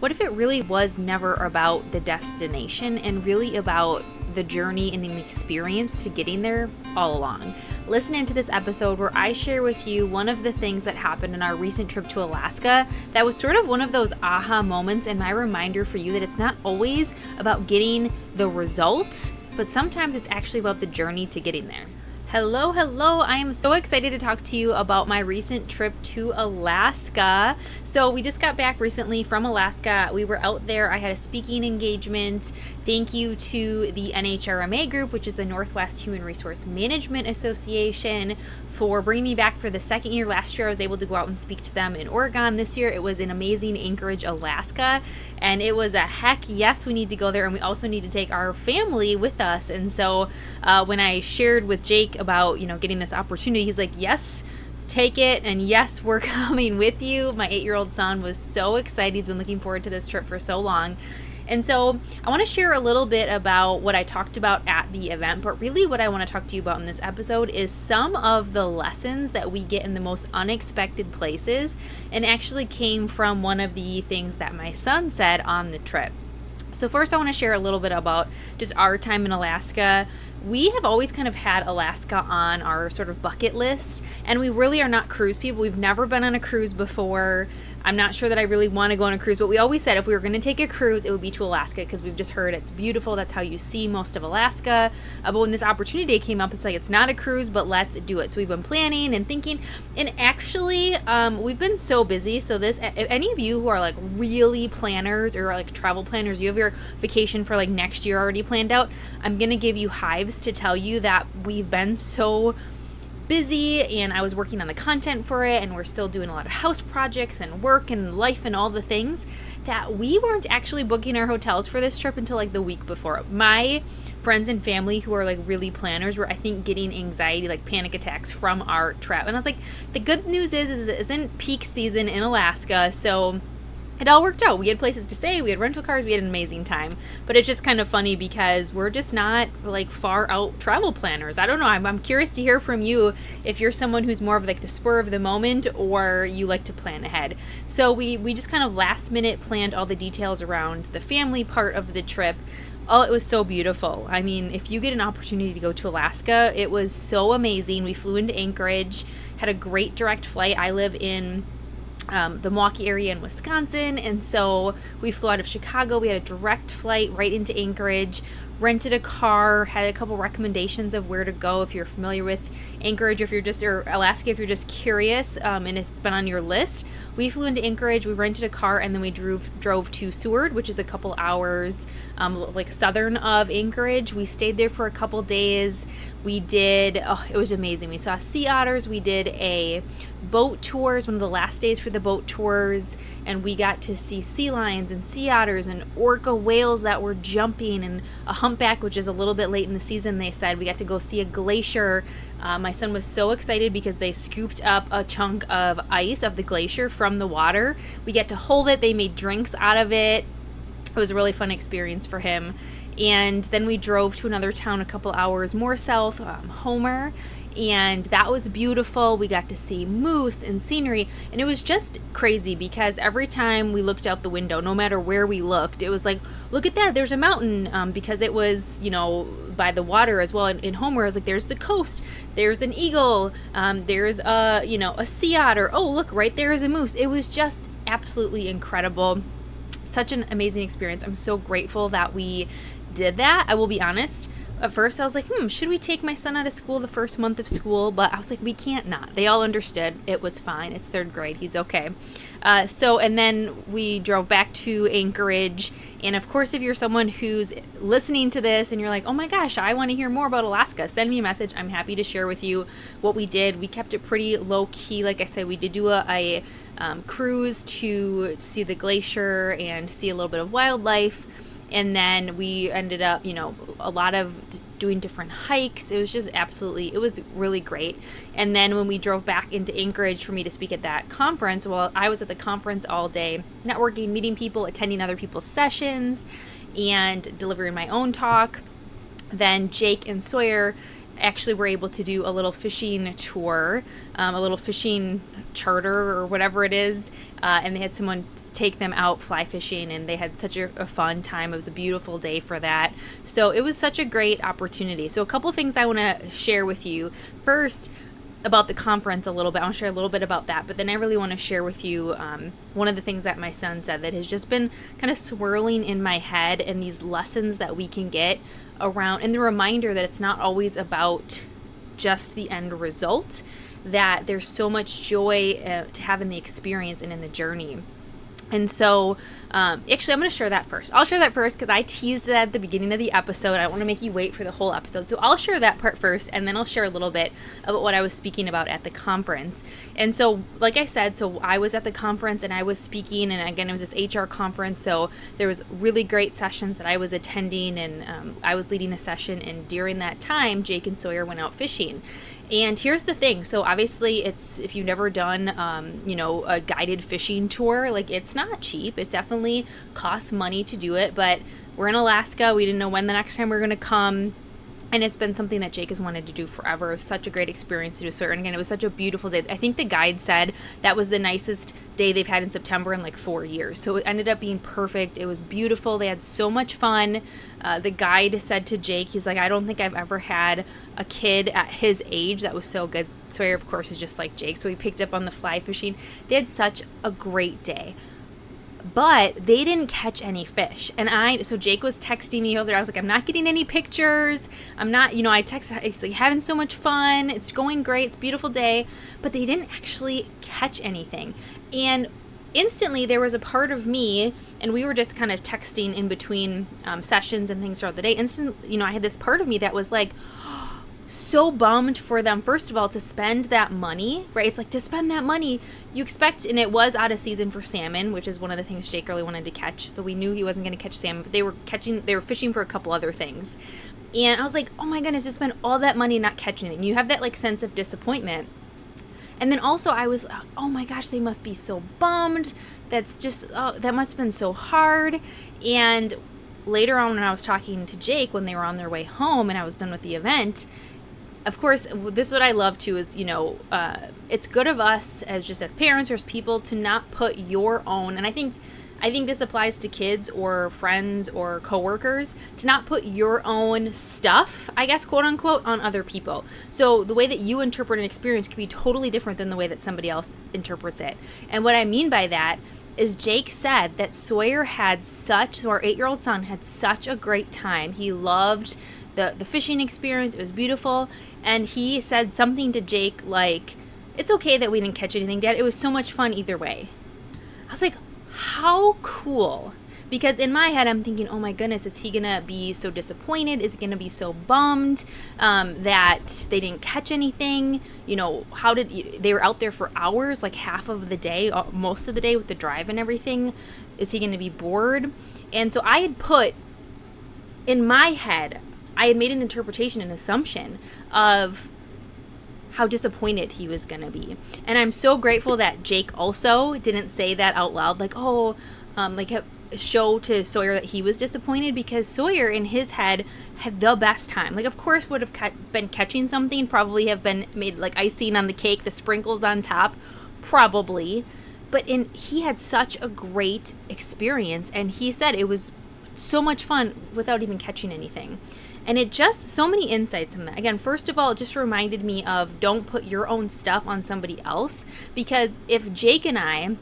What if it really was never about the destination and really about the journey and the experience to getting there all along? Listen into this episode where I share with you one of the things that happened in our recent trip to Alaska that was sort of one of those aha moments and my reminder for you that it's not always about getting the results, but sometimes it's actually about the journey to getting there. Hello. I am so excited to talk to you about my recent trip to Alaska. So we just got back recently from Alaska. We were out there. I had a speaking engagement. Thank you to the NHRMA group, which is the Northwest Human Resource Management Association, for bringing me back for the second year. Last year, I was able to go out and speak to them in Oregon. This year, it was in amazing Anchorage, Alaska. And it was a heck yes, we need to go there. And we also need to take our family with us. And so when I shared with Jake about, getting this opportunity, he's like, yes, take it. And yes, we're coming with you. My 8-year-old son was so excited. He's been looking forward to this trip for so long. And so I want to share a little bit about what I talked about at the event, but really what I want to talk to you about in this episode is some of the lessons that we get in the most unexpected places, and actually came from one of the things that my son said on the trip. So first I want to share a little bit about just our time in Alaska. We have always kind of had Alaska on our sort of bucket list, and we really are not cruise people. We've never been on a cruise before. I'm not sure that I really want to go on a cruise, but we always said if we were going to take a cruise, it would be to Alaska because we've just heard it's beautiful. That's how you see most of Alaska. But when this opportunity came up, it's like, it's not a cruise, but let's do it. So we've been planning and thinking, and actually we've been so busy. So if any of you who are like really planners or like travel planners, you have your vacation for like next year already planned out, I'm going to give you hives to tell you that we've been so busy, and I was working on the content for it, and we're still doing a lot of house projects and work and life and all the things, that we weren't actually booking our hotels for this trip until like the week before. My friends and family who are like really planners were, I think, getting anxiety, like panic attacks from our trip. And I was like, the good news is it isn't peak season in Alaska, so it all worked out. We had places to stay, we had rental cars, we had an amazing time. But it's just kind of funny because we're just not like far out travel planners. I don't know. I'm curious to hear from you if you're someone who's more of like the spur of the moment or you like to plan ahead. So we just kind of last minute planned all the details around the family part of the trip. Oh, it was so beautiful. I mean, if you get an opportunity to go to Alaska, it was so amazing. We flew into Anchorage, had a great direct flight. I live in the Milwaukee area in Wisconsin, and so we flew out of Chicago. We had a direct flight right into Anchorage, rented a car, had a couple recommendations of where to go if you're familiar with Anchorage, or Alaska if you're just curious, and if it's been on your list. We flew into Anchorage, we rented a car, and then we drove to Seward, which is a couple hours like southern of Anchorage. We stayed there for a couple days. It was amazing. We saw sea otters. We did a boat tours, one of the last days for the boat tours, and we got to see sea lions and sea otters and orca whales that were jumping, and a humpback, which is a little bit late in the season, they said. We got to go see a glacier. My son was so excited because they scooped up a chunk of ice of the glacier from the water. We get to hold it. They made drinks out of it. It was a really fun experience for him. And then we drove to another town a couple hours more south, Homer, and that was beautiful. We got to see moose and scenery, and it was just crazy because every time we looked out the window, no matter where we looked, it was like, look at that, there's a mountain, because it was, by the water as well. In Homer, it was like, there's the coast, there's an eagle, there's a sea otter, oh look, right there is a moose. It was just absolutely incredible. Such an amazing experience. I'm so grateful that we did that. I will be honest, at first I was like, should we take my son out of school the first month of school? But I was like, we can't not. They all understood. It was fine. It's 3rd grade. He's okay. And then we drove back to Anchorage. And of course, if you're someone who's listening to this and you're like, oh my gosh, I want to hear more about Alaska, send me a message. I'm happy to share with you what we did. We kept it pretty low key. Like I said, we did do a cruise to see the glacier and see a little bit of wildlife. And then we ended up, a lot of doing different hikes. It was really great. And then when we drove back into Anchorage for me to speak at that conference, well, I was at the conference all day, networking, meeting people, attending other people's sessions, and delivering my own talk. Then Jake and Sawyer actually were able to do a little fishing tour, a little fishing charter or whatever it is, and they had someone take them out fly fishing, and they had such a fun time. It was a beautiful day for that. So it was such a great opportunity. So a couple things I want to share with you. First, about the conference a little bit. I want to share a little bit about that, but then I really want to share with you one of the things that my son said that has just been kind of swirling in my head, and these lessons that we can get around, and the reminder that it's not always about just the end result, that there's so much joy to have in the experience and in the journey. And so, actually, I'm going to share that first. I'll share that first because I teased it at the beginning of the episode. I don't want to make you wait for the whole episode. So I'll share that part first, and then I'll share a little bit about what I was speaking about at the conference. And so, like I said, so I was at the conference and I was speaking, and again, it was this HR conference. So there was really great sessions that I was attending, and I was leading a session. And during that time, Jake and Sawyer went out fishing. And here's the thing. So obviously, it's, if you've never done, a guided fishing tour, like, it's not cheap. It definitely costs money to do it, but we're in Alaska. We didn't know when the next time we were going to come. And it's been something that Jake has wanted to do forever. It was such a great experience to do so. And again, it was such a beautiful day. I think the guide said that was the nicest day they've had in September in like 4 years. So it ended up being perfect. It was beautiful. They had so much fun. The guide said to Jake, he's like, I don't think I've ever had a kid at his age that was so good. Sawyer, of course, is just like Jake. So he picked up on the fly fishing. They had such a great day. But they didn't catch any fish. And so Jake was texting me earlier. I was like, I'm not getting any pictures. I'm not, I texted, it's like, having so much fun. It's going great. It's a beautiful day. But they didn't actually catch anything. And instantly there was a part of me, and we were just kind of texting in between sessions and things throughout the day. I had this part of me that was like, so bummed for them, first of all, to spend that money, right? It's like, to spend that money, you expect, and it was out of season for salmon, which is one of the things Jake really wanted to catch. So we knew he wasn't going to catch salmon, but they were fishing for a couple other things. And I was like, oh my goodness, to spend all that money and not catch anything. You have that like sense of disappointment. And then also I was, oh my gosh, they must be so bummed. That's just, that must have been so hard. And later on, when I was talking to Jake, when they were on their way home and I was done with the event, of course, this is what I love too, is, it's good of us as parents or as people to not put your own, and I think this applies to kids or friends or coworkers, to not put your own stuff, I guess, quote unquote, on other people. So the way that you interpret an experience could be totally different than the way that somebody else interprets it. And what I mean by that is Jake said that Sawyer our 8-year-old son had such a great time. He loved the fishing experience. It was beautiful. And he said something to Jake like, it's okay that we didn't catch anything, Dad. It was so much fun either way. I was like, how cool. Because in my head, I'm thinking, oh my goodness, is he going to be so disappointed? Is he going to be so bummed that they didn't catch anything? They were out there for hours, like half of the day, most of the day with the drive and everything. Is he going to be bored? And so I had put, in my head, I had made an interpretation, an assumption of how disappointed he was going to be. And I'm so grateful that Jake also didn't say that out loud, like, show to Sawyer that he was disappointed, because Sawyer in his head had the best time. Like, of course, would have been catching something, probably have been made like icing on the cake, the sprinkles on top, probably. But he had such a great experience, and he said it was so much fun without even catching anything. And it just, so many insights in that. Again, first of all, it just reminded me of, don't put your own stuff on somebody else, because if Jake and I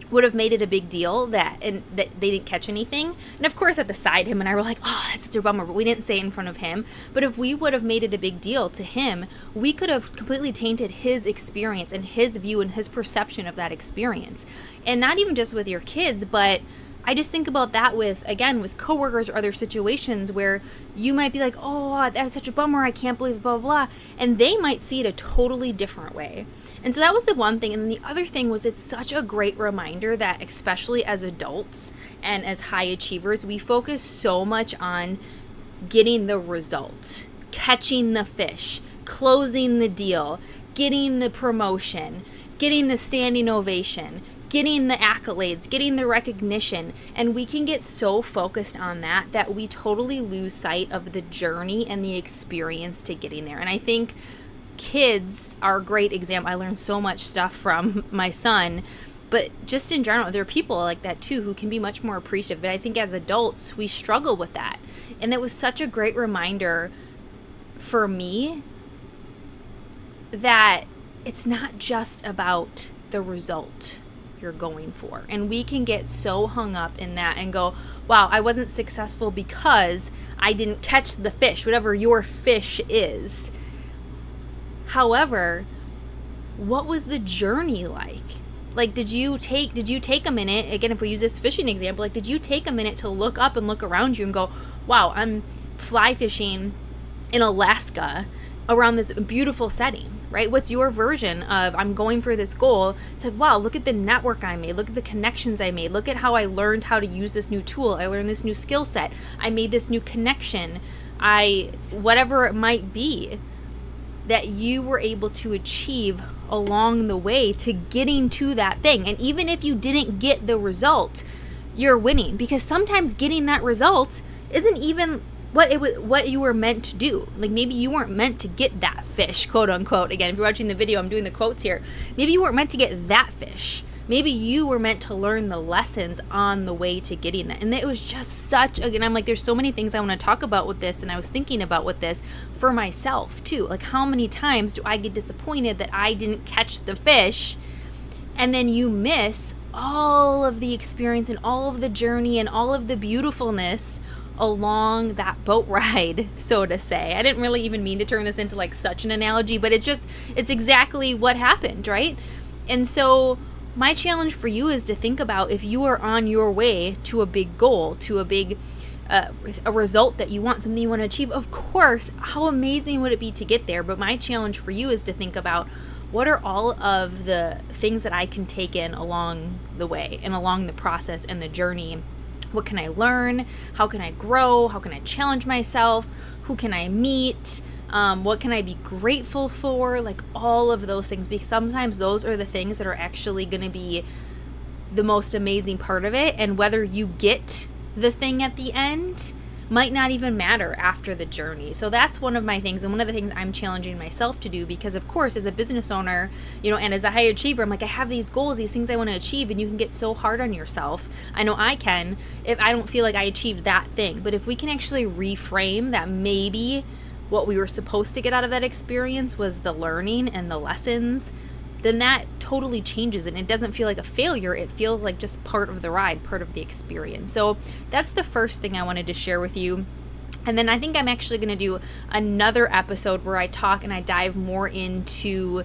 would have made it a big deal that they didn't catch anything, and of course at the side, him and I were like, oh, that's such a bummer, but we didn't say it in front of him. But if we would have made it a big deal to him, we could have completely tainted his experience and his view and his perception of that experience. And not even just with your kids, but I just think about that with coworkers or other situations where you might be like, oh, that's such a bummer, I can't believe blah, blah, blah. And they might see it a totally different way. And so that was the one thing. And then the other thing was, it's such a great reminder that, especially as adults and as high achievers, we focus so much on getting the result, catching the fish, closing the deal, getting the promotion, getting the standing ovation, getting the accolades, getting the recognition. And we can get so focused on that we totally lose sight of the journey and the experience to getting there. And I think kids are a great example. I learned so much stuff from my son, but just in general, there are people like that too who can be much more appreciative. But I think as adults, we struggle with that. And it was such a great reminder for me that it's not just about the result you're going for. And we can get so hung up in that and go, wow, I wasn't successful because I didn't catch the fish, whatever your fish is. However, what was the journey like? Like, did you take a minute, again, if we use this fishing example, like, did you take a minute to look up and look around you and go, wow, I'm fly fishing in Alaska around this beautiful setting, right? What's your version of I'm going for this goal? It's like, wow, look at the network I made. Look at the connections I made. Look at how I learned how to use this new tool. I learned this new skill set. I made this new connection. Whatever it might be that you were able to achieve along the way to getting to that thing. And even if you didn't get the result, you're winning, because sometimes getting that result isn't even what you were meant to do. Like, maybe you weren't meant to get that fish, quote unquote. Again, if you're watching the video, I'm doing the quotes here. Maybe you weren't meant to get that fish. Maybe you were meant to learn the lessons on the way to getting that. And it was just such, again, I'm like, there's so many things I want to talk about with this, and I was thinking about with this for myself too. Like, how many times do I get disappointed that I didn't catch the fish, and then you miss all of the experience and all of the journey and all of the beautifulness along that boat ride, so to say. I didn't really even mean to turn this into like such an analogy, but it's exactly what happened, right? And so my challenge for you is to think about, if you are on your way to a big goal, to a big a result that you want, something you want to achieve, of course, how amazing would it be to get there? But my challenge for you is to think about, what are all of the things that I can take in along the way and along the process and the journey? What can I learn? How can I grow? How can I challenge myself? Who can I meet? What can I be grateful for? Like, all of those things, because sometimes those are the things that are actually going to be the most amazing part of it. And whether you get the thing at the end might not even matter after the journey. So that's one of my things, and one of the things I'm challenging myself to do, because of course, as a business owner, and as a high achiever, I'm like, I have these goals, these things I want to achieve, and you can get so hard on yourself. I know I can, if I don't feel like I achieved that thing. But if we can actually reframe that, maybe what we were supposed to get out of that experience was the learning and the lessons, then that totally changes it. And it doesn't feel like a failure. It feels like just part of the ride, part of the experience. So that's the first thing I wanted to share with you. And then I think I'm actually going to do another episode where I talk and I dive more into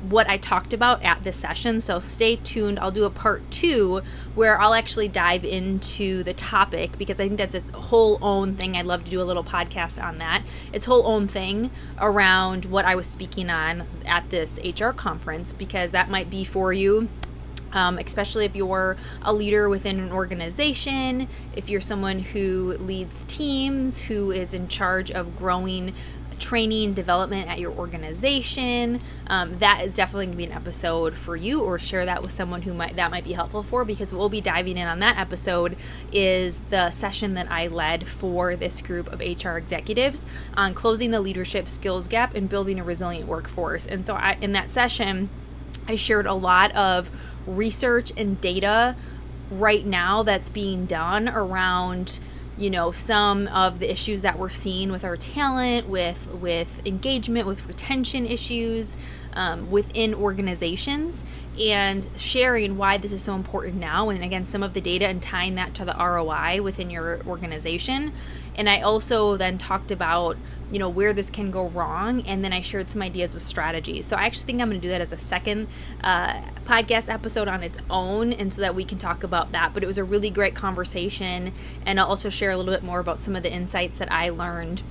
what I talked about at this session. So stay tuned. I'll do a part 2 where I'll actually dive into the topic, because I think that's its whole own thing. I'd love to do a little podcast on that. Its whole own thing around what I was speaking on at this HR conference, because that might be for you. Especially if you're a leader within an organization, if you're someone who leads teams, who is in charge of growing training development at your organization, that is definitely going to be an episode for you, or share that with someone who might be helpful for, because what we'll be diving in on that episode is the session that I led for this group of HR executives on closing the leadership skills gap and building a resilient workforce. And so in that session, I shared a lot of research and data right now that's being done around, some of the issues that we're seeing with our talent, with engagement, with retention issues within organizations, and sharing why this is so important now. And again, some of the data, and tying that to the ROI within your organization. And I also then talked about, where this can go wrong. And then I shared some ideas with strategies. So I actually think I'm going to do that as a second podcast episode on its own, and so that we can talk about that. But it was a really great conversation. And I'll also share a little bit more about some of the insights that I learned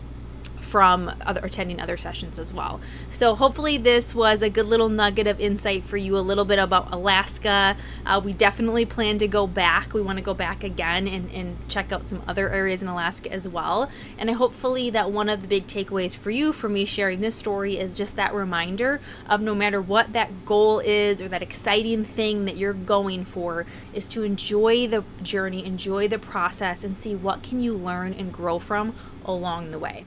from attending other sessions as well. So hopefully this was a good little nugget of insight for you, a little bit about Alaska. We definitely plan to go back. We want to go back again and check out some other areas in Alaska as well. And hopefully that one of the big takeaways for you from me sharing this story is just that reminder of no matter what that goal is or that exciting thing that you're going for, is to enjoy the journey, enjoy the process, and see what can you learn and grow from along the way.